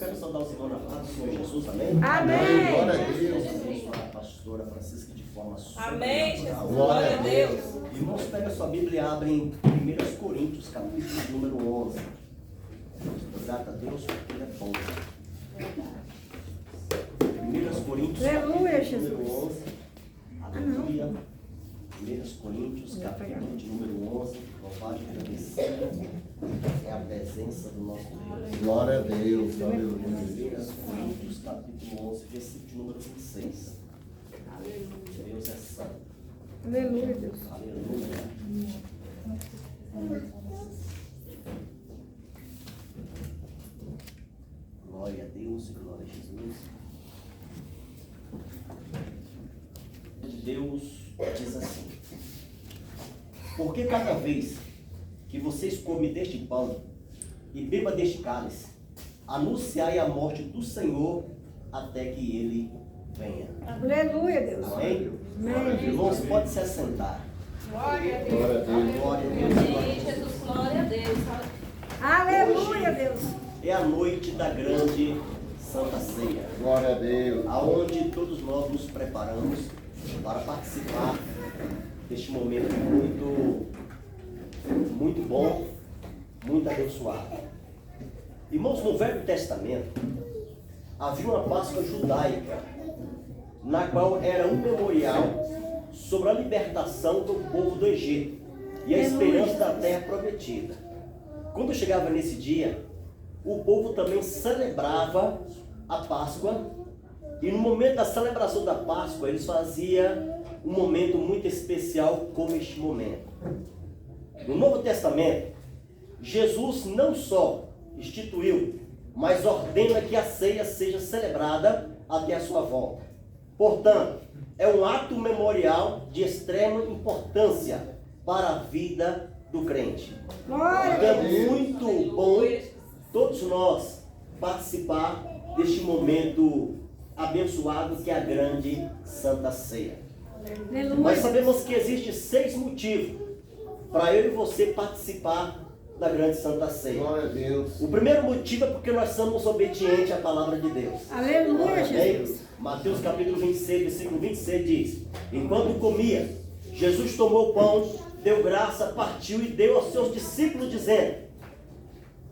quero saudar os irmãos na paz do Senhor Jesus, amém? Amém. Glória a Deus. Abençoar a pastora Francisca de forma Amém, Jesus. sobrenatural. Glória a Deus. Irmãos, pega a sua Bíblia e abre em 1 Coríntios, capítulo número 11. Grata a Deus porque Ele é bom. 1 Coríntios, Aleluia, capítulo Jesus. número 11. Aleluia. 1 Coríntios, capítulo de número 11. Louvado e agradecido é a presença do nosso Deus. Glória a Deus. 1 Coríntios, capítulo 11, versículo de número 26. Deus é santo. Aleluia, Deus. Aleluia. Glória a Deus e glória a Jesus. Deus diz assim: porque cada vez que vocês comem deste pão e beba deste cálice, anunciai a morte do Senhor até que Ele venha. Aleluia, Deus. Amém? Amém. Irmãos, pode se assentar. Glória a Deus. Glória a Deus. Glória a Deus. Glória a Amém, Deus. Jesus. Glória a Deus. Aleluia, Deus. É a noite da grande Santa Ceia, Glória a Deus. aonde todos nós nos preparamos para participar deste momento muito bom, muito abençoado. Irmãos, no Velho Testamento havia uma Páscoa judaica, na qual era um memorial sobre a libertação do povo do Egito e a esperança da terra prometida. Quando chegava nesse dia, o povo também celebrava a Páscoa, e no momento da celebração da Páscoa, eles faziam um momento muito especial como este momento. No Novo Testamento, Jesus não só instituiu, mas ordena que a ceia seja celebrada até a sua volta. Portanto, é um ato memorial de extrema importância para a vida do crente. Glória Então a é Deus. muito bom todos nós participar deste momento abençoado que é a grande Santa Ceia. Nós Aleluia. sabemos que existem 6 motivos para eu e você participar da grande Santa Ceia. Glória a Deus. O primeiro motivo é porque nós somos obedientes à palavra de Deus. Aleluia, Amém? Jesus. Mateus capítulo 26, versículo 26 diz: enquanto comia, Jesus tomou o pão, deu graça, partiu e deu aos seus discípulos, dizendo: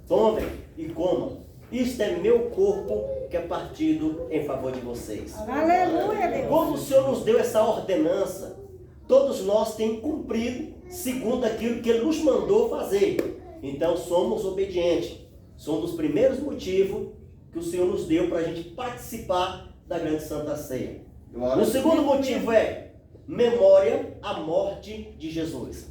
tomem e comam, isto é meu corpo que é partido em favor de vocês. Aleluia, Deus. Quando o Senhor nos deu essa ordenança, todos nós temos cumprido segundo aquilo que Ele nos mandou fazer. Então somos obedientes. São um dos primeiros motivos que o Senhor nos deu para a gente participar da grande Santa Ceia. Glória O segundo motivo é memória à morte de Jesus.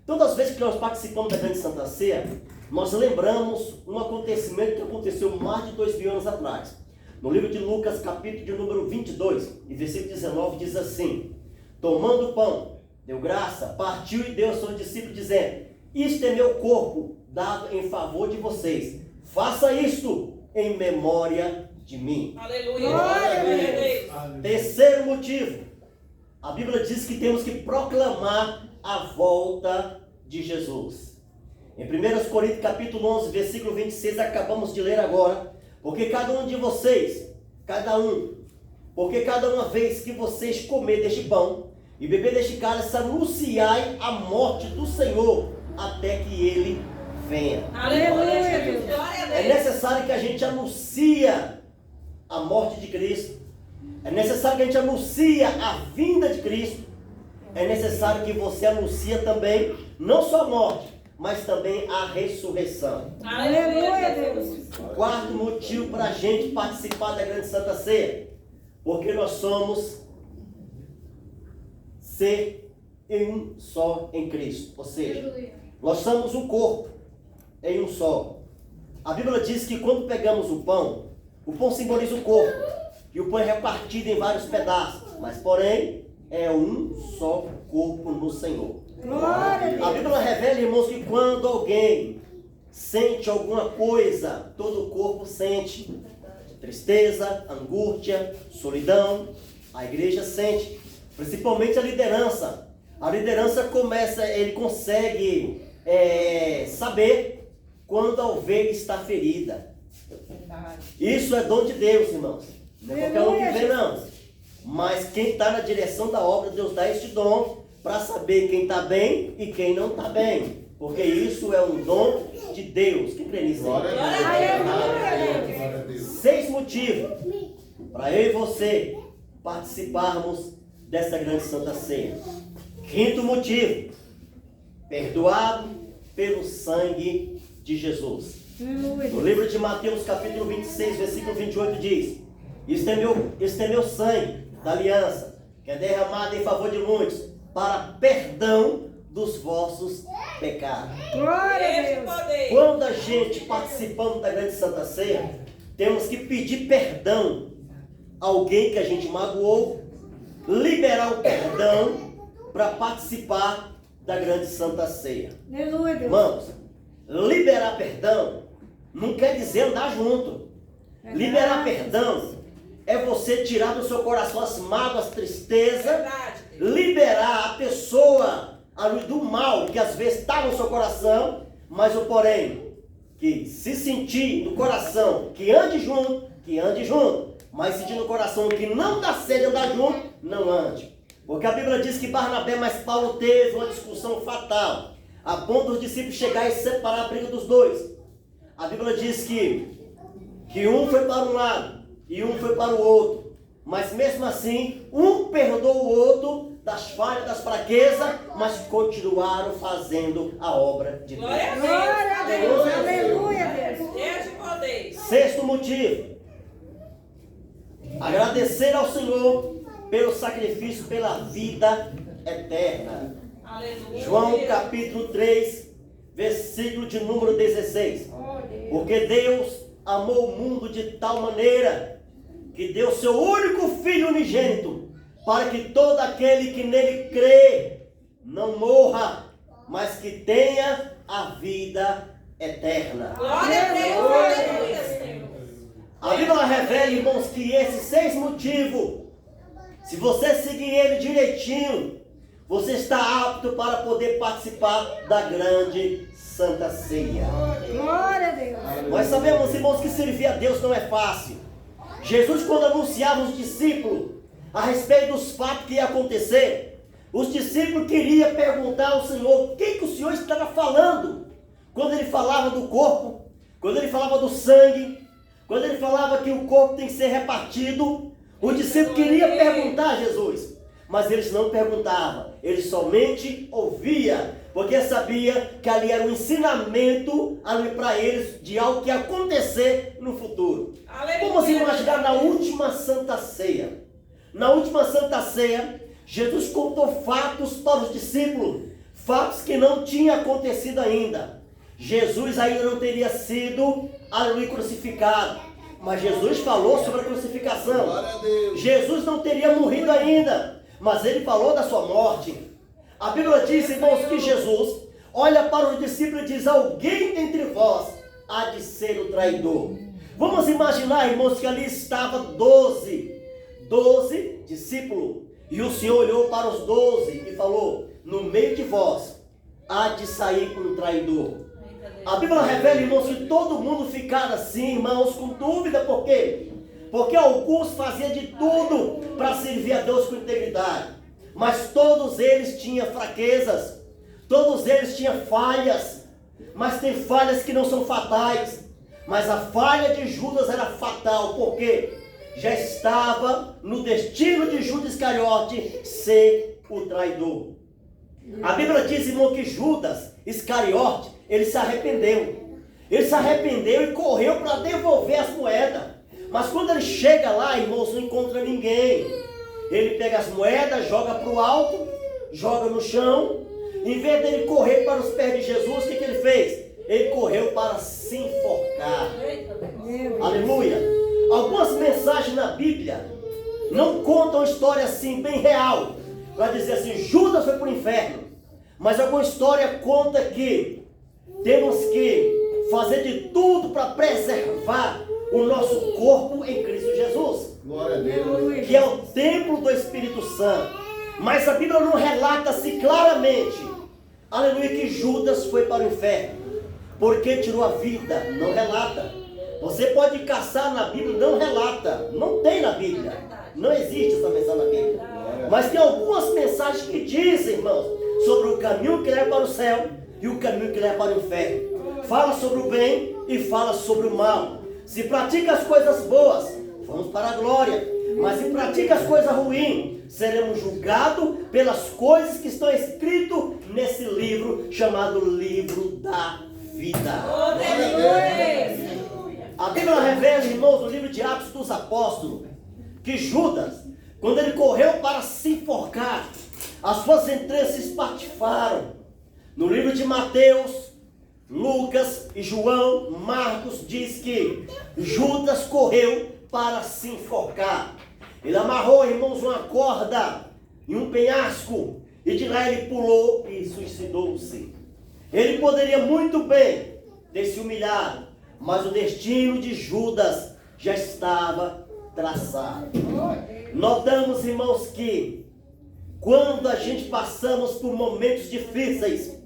Todas as vezes que nós participamos da grande Santa Ceia, nós lembramos um acontecimento que aconteceu mais de 2000 anos atrás. No livro de Lucas, capítulo de número 22, e versículo 19, diz assim: tomando o pão, deu graça, partiu e deu aos seus discípulos, dizendo: isto é meu corpo, dado em favor de vocês. Faça isto em memória de mim. Aleluia. Glória a Deus. Terceiro motivo, a Bíblia diz que temos que proclamar a volta de Jesus. Em 1 Coríntios capítulo 11, versículo 26, acabamos de ler agora: porque cada um de vocês, porque cada uma vez que vocês comer deste pão e beber deste cálice, anunciai a morte do Senhor até que Ele venha. Aleluia, Jesus. Glória a É Deus. necessário que a gente anuncie a morte de Cristo. É necessário que a gente anuncie a vinda de Cristo. É necessário que você anuncie também, não só a morte, mas também a ressurreição. Aleluia, Deus. Quarto motivo para a gente participar da grande Santa Ceia: porque nós somos ser em um só em Cristo. Ou seja, nós somos um corpo em um só. A Bíblia diz que quando pegamos o pão simboliza o corpo, e o pão é repartido em vários pedaços, mas porém é um só corpo no Senhor. Glória a A Deus. Bíblia revela, irmãos, que quando alguém sente alguma coisa, todo o corpo sente tristeza, angústia, solidão. A igreja sente, principalmente a liderança. A liderança ele consegue saber quando a ovelha está ferida. Isso é dom de Deus, irmãos. Não é qualquer um que vê, não. Mas quem está na direção da obra, Deus dá este dom para saber quem está bem e quem não está bem. Porque isso é um dom de Deus. Quem crê nisso? Glória a Deus. 6 motivos para eu e você participarmos dessa grande Santa Ceia. 5º motivo: perdoado pelo sangue de Jesus. No livro de Mateus, capítulo 26, versículo 28 diz: este é meu sangue da aliança, que é derramado em favor de muitos, para perdão dos vossos pecados. Glória a Deus. Quando a gente participamos da grande Santa Ceia, temos que pedir perdão a alguém que a gente magoou, liberar o perdão para participar da grande Santa Ceia. Aleluia, Deus. Irmãos, liberar perdão não quer dizer andar junto. Liberar perdão é você tirar do seu coração as mágoas, as tristezas, liberar a pessoa do mal que às vezes está no seu coração, mas o porém, que se sentir no coração que ande junto, mas sentir no coração que não dá sede de andar junto, não ande. Porque a Bíblia diz que Barnabé mais Paulo teve uma discussão fatal, a ponto dos discípulos chegar e separar a briga dos dois. A Bíblia diz que um foi para um lado e um foi para o outro, mas mesmo assim, um perdoou o outro das falhas, das fraquezas, mas continuaram fazendo a obra de Deus. Glória a Deus. Glória a Deus. Aleluia, Deus. Deus de poder. 6º motivo: agradecer ao Senhor pelo sacrifício, pela vida eterna. Aleluia. João capítulo 3, versículo de número 16. Porque Deus amou o mundo de tal maneira que deu seu único Filho unigênito, para que todo aquele que nele crê não morra, mas que tenha a vida eterna. Glória a Deus. Aleluia, Senhor. A Bíblia revela, irmãos, que esses 6 motivos, se você seguir ele direitinho, você está apto para poder participar da grande Santa Ceia. Glória a Deus. Nós sabemos, irmãos, que servir a Deus não é fácil. Jesus, quando anunciava aos discípulos a respeito dos fatos que ia acontecer, os discípulos queriam perguntar ao Senhor o que o Senhor estava falando. Quando ele falava do corpo, quando ele falava do sangue, quando ele falava que o corpo tem que ser repartido, os discípulos queriam perguntar a Jesus, mas eles não perguntavam, eles somente ouviam, porque sabia que ali era um ensinamento ali para eles de algo que ia acontecer no futuro. Aleluia. Vamos imaginar na última Santa Ceia. Na última Santa Ceia, Jesus contou fatos para os discípulos, fatos que não tinham acontecido ainda. Jesus ainda não teria sido crucificado, mas Jesus falou sobre a crucificação. Glória a Deus. Jesus não teria morrido ainda, mas ele falou da sua morte. A Bíblia diz, irmãos, que Jesus olha para os discípulos e diz: alguém dentre vós há de ser o traidor. Vamos imaginar, irmãos, que ali estava 12 discípulos, e o Senhor olhou para os 12 e falou: no meio de vós há de sair um traidor. A Bíblia revela, irmãos, que todo mundo ficava assim, irmãos, com dúvida. Por quê? Porque alguns faziam de tudo para servir a Deus com integridade, mas todos eles tinham fraquezas, todos eles tinham falhas, mas tem falhas que não são fatais. Mas a falha de Judas era fatal, porque já estava no destino de Judas Iscariote ser o traidor. A Bíblia diz, irmão, que Judas Iscariote, ele se arrependeu. Ele se arrependeu e correu para devolver as moedas. Mas quando ele chega lá, irmãos, não encontra ninguém. Ele pega as moedas, joga para o alto, joga no chão. Em vez dele correr para os pés de Jesus, o que ele fez? Ele correu para se enforcar. Aleluia. Algumas mensagens na Bíblia não contam história assim, bem real, para dizer assim, Judas foi para o inferno. Mas alguma história conta que temos que fazer de tudo para preservar o nosso corpo em Cristo Jesus. Glória a Deus. Que é o templo do Espírito Santo. Mas a Bíblia não relata-se claramente, aleluia, que Judas foi para o inferno, porque tirou a vida. Não relata. Você pode caçar na Bíblia, não relata, não tem na Bíblia, não existe essa mensagem na Bíblia. Mas tem algumas mensagens que dizem, irmãos, sobre o caminho que leva para o céu e o caminho que leva para o inferno. Fala sobre o bem e fala sobre o mal. Se pratica as coisas boas, vamos para a glória. Mas se pratica as coisas ruins, seremos julgados pelas coisas que estão escritas nesse livro chamado Livro da Vida. A Bíblia revela, irmãos, no livro de Atos dos Apóstolos, que Judas, quando ele correu para se enforcar, as suas entranhas se espatifaram. No livro de Mateus, Lucas e João, Marcos diz que Judas correu para se enforcar. Ele amarrou, irmãos, uma corda em um penhasco e de lá ele pulou e suicidou-se. Ele poderia muito bem ter se humilhado, mas o destino de Judas já estava traçado. Notamos, irmãos, que quando a gente passamos por momentos difíceis,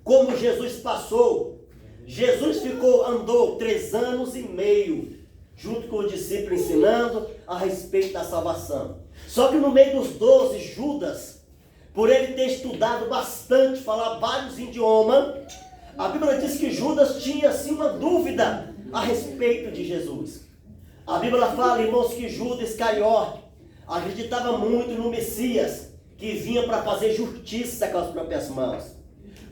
como Jesus passou, Jesus andou 3 anos e meio junto com o discípulo ensinando a respeito da salvação. Só que no meio dos 12, Judas, por ele ter estudado bastante, falar vários idiomas, a Bíblia diz que Judas tinha assim uma dúvida a respeito de Jesus. A Bíblia fala, irmãos, que Judas Iscariote acreditava muito no Messias, que vinha para fazer justiça com as próprias mãos.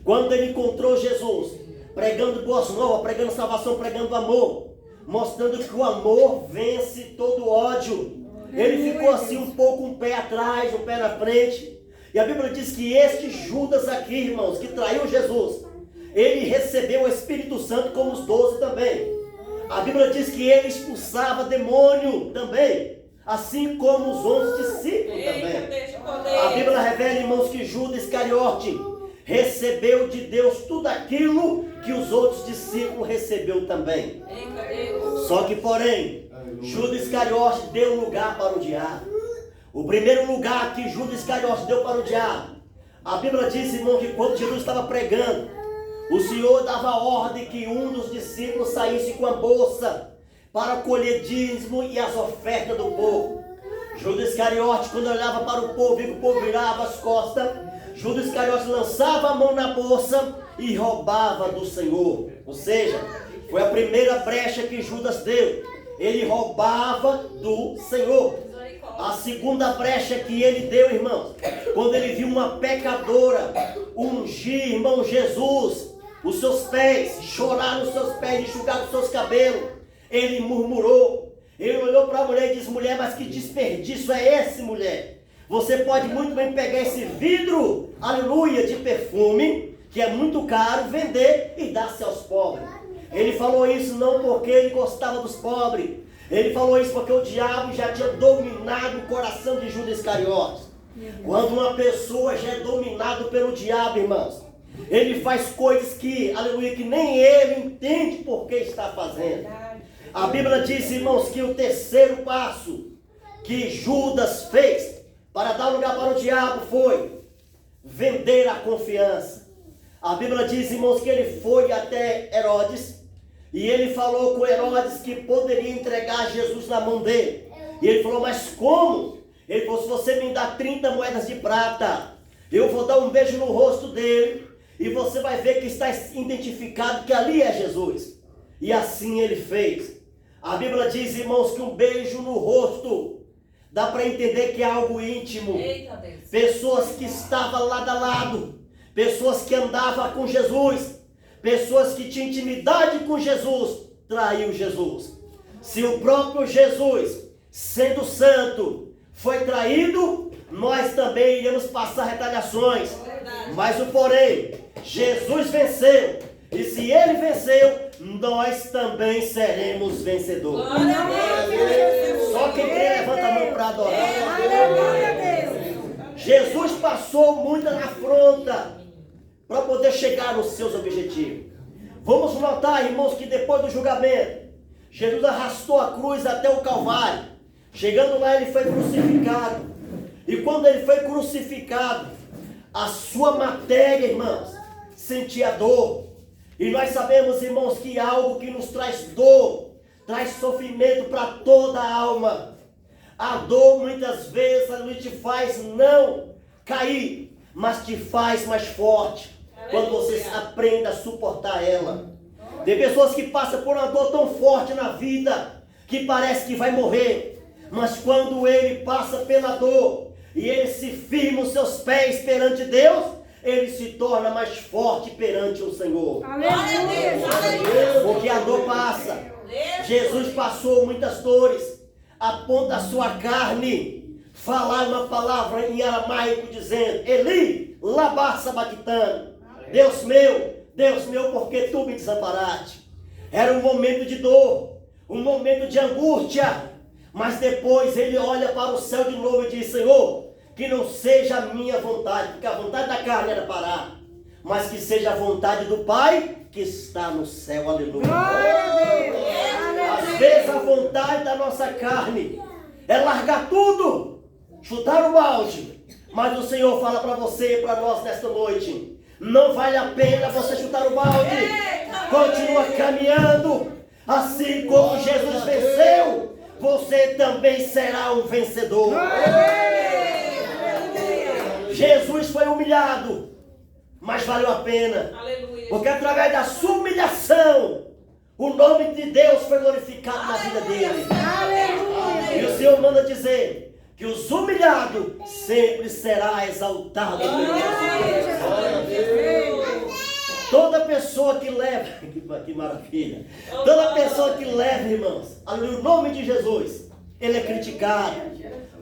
Quando ele encontrou Jesus, pregando boas novas, pregando salvação, pregando amor, mostrando que o amor vence todo ódio, ele ficou assim um pouco um pé atrás, um pé na frente. E a Bíblia diz que este Judas aqui, irmãos, que traiu Jesus, ele recebeu o Espírito Santo como os 12 também. A Bíblia diz que ele expulsava demônio também, assim como os 11 discípulos também. A Bíblia revela, irmãos, que Judas Iscariote recebeu de Deus tudo aquilo que os outros discípulos recebeu também. Só que, porém, Judas Iscariote deu lugar para o diabo. O primeiro lugar que Judas Iscariote deu para o diabo, a Bíblia diz, irmão, que quando Jesus estava pregando, o Senhor dava ordem que um dos discípulos saísse com a bolsa para colher dízimo e as ofertas do povo. Judas Iscariote, quando olhava para o povo e o povo virava as costas, Judas Iscariote lançava a mão na bolsa e roubava do Senhor. Ou seja, foi a primeira brecha que Judas deu. Ele roubava do Senhor. A segunda brecha que ele deu, irmãos, quando ele viu uma pecadora ungir, irmão, Jesus, os seus pés, chorar nos seus pés, enxugar os seus cabelos, ele murmurou. Ele olhou para a mulher e disse: mulher, mas que desperdício é esse, mulher? Você pode muito bem pegar esse vidro, aleluia, de perfume, que é muito caro, vender e dar-se aos pobres. Ele falou isso não porque ele gostava dos pobres. Ele falou isso porque o diabo já tinha dominado o coração de Judas Iscariote. Quando uma pessoa já é dominado pelo diabo, irmãos, ele faz coisas que, aleluia, que nem ele entende por que está fazendo. A Bíblia diz, irmãos, que o terceiro passo que Judas fez para dar lugar para o diabo foi vender a confiança. A Bíblia diz, irmãos, que ele foi até Herodes e ele falou com Herodes que poderia entregar Jesus na mão dele. E ele falou: mas como? Ele falou: se você me dá 30 moedas de prata, eu vou dar um beijo no rosto dele e você vai ver que está identificado que ali é Jesus. E assim ele fez. A Bíblia diz, irmãos, que um beijo no rosto dá para entender que é algo íntimo. Pessoas que estavam lado a lado, pessoas que andavam com Jesus, pessoas que tinham intimidade com Jesus, traiu Jesus. Se o próprio Jesus, sendo santo, foi traído, nós também iremos passar retaliações. Mas o porém, Jesus venceu. E se ele venceu, nós também seremos vencedores. Só quem crê, levanta a mão para adorar. Jesus passou muita afronta para poder chegar nos seus objetivos. Vamos notar, irmãos, que depois do julgamento, Jesus arrastou a cruz até o Calvário. Chegando lá, ele foi crucificado. E quando ele foi crucificado, a sua matéria, irmãos, sentia dor. E nós sabemos, irmãos, que algo que nos traz dor traz sofrimento para toda a alma. A dor muitas vezes aleluia, te faz não cair, mas te faz mais forte. Quando você aprende a suportar ela. Tem pessoas que passam por uma dor tão forte na vida que parece que vai morrer. Mas quando ele passa pela dor e ele se firma os seus pés perante Deus, ele se torna mais forte perante o Senhor. Aleluia. Porque a dor passa. Jesus passou muitas dores. A ponto da sua carne falar uma palavra em aramaico dizendo: Eli, lama sabachthani. Deus meu, por que tu me desamparaste? Era um momento de dor, um momento de angústia. Mas depois ele olha para o céu de novo e diz: Senhor, que não seja a minha vontade, porque a vontade da carne era parar, mas que seja a vontade do Pai que está no céu. Aleluia. Glória a Deus. Às vezes a vontade da nossa carne é largar tudo, chutar o balde. Mas o Senhor fala para você e para nós nesta noite: não vale a pena você chutar o balde. Continua caminhando. Assim como Jesus venceu, você também será um vencedor. Jesus foi humilhado, mas valeu a pena. Aleluia. Porque através da sua humilhação, o nome de Deus foi glorificado na vida dele. Aleluia. E o Senhor manda dizer que os humilhados sempre será exaltado. Toda pessoa que leva, que maravilha, toda pessoa que leva, irmãos, o nome de Jesus, ele é criticado.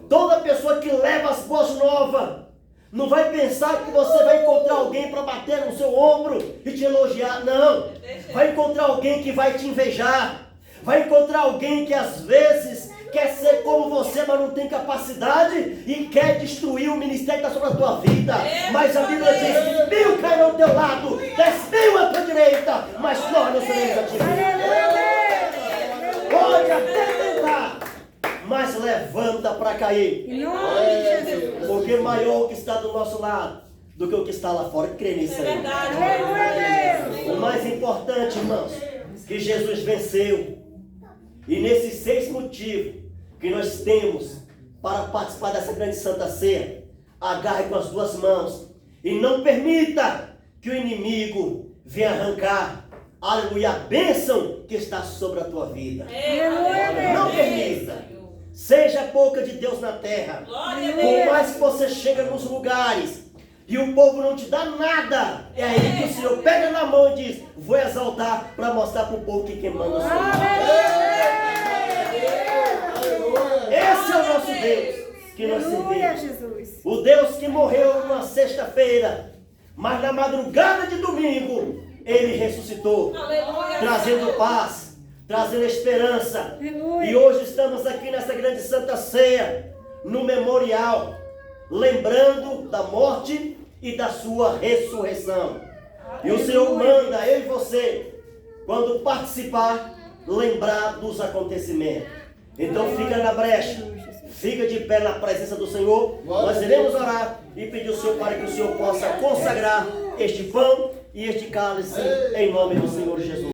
Toda pessoa que leva as boas novas, não vai pensar que você vai encontrar alguém para bater no seu ombro e te elogiar, não. Vai encontrar alguém que vai te invejar. Vai encontrar alguém que às vezes quer ser como você, mas não tem capacidade e quer destruir o ministério que está sobre a tua vida. Mas a Bíblia diz: 1000 cairão ao teu lado, 10.000 à tua direita, mas nós não seremos atingidos. Pode até tentar, mas levanta para cair. Em nome de Jesus. Porque maior o que está do nosso lado do que o que está lá fora. Crê nisso aí. Aleluia a Deus. O mais importante, irmãos, que Jesus venceu. E nesses 6 motivos que nós temos para participar dessa grande Santa Ceia, agarre com as 2 mãos e não permita que o inimigo venha arrancar, aleluia, a bênção que está sobre a tua vida. Não permita. Seja a boca de Deus na terra. Por mais que você chega nos lugares e o povo não te dá nada, é aí que o Senhor pega na mão e diz: vou exaltar para mostrar para o povo que quem manda sou eu. Esse é o nosso Deus que nós Aleluia, servimos. Jesus. O Deus que morreu numa sexta-feira, mas na madrugada de domingo ele ressuscitou, trazendo paz, trazendo esperança. Aleluia. E hoje estamos aqui nessa grande Santa Ceia, no memorial, lembrando da morte e da sua ressurreição. E o Senhor manda eu e você, quando participar, lembrar dos acontecimentos. Então fica na brecha, fica de pé na presença do Senhor. Nós iremos orar e pedir ao Senhor para que o Senhor possa consagrar este pão e este cálice em nome do Senhor Jesus.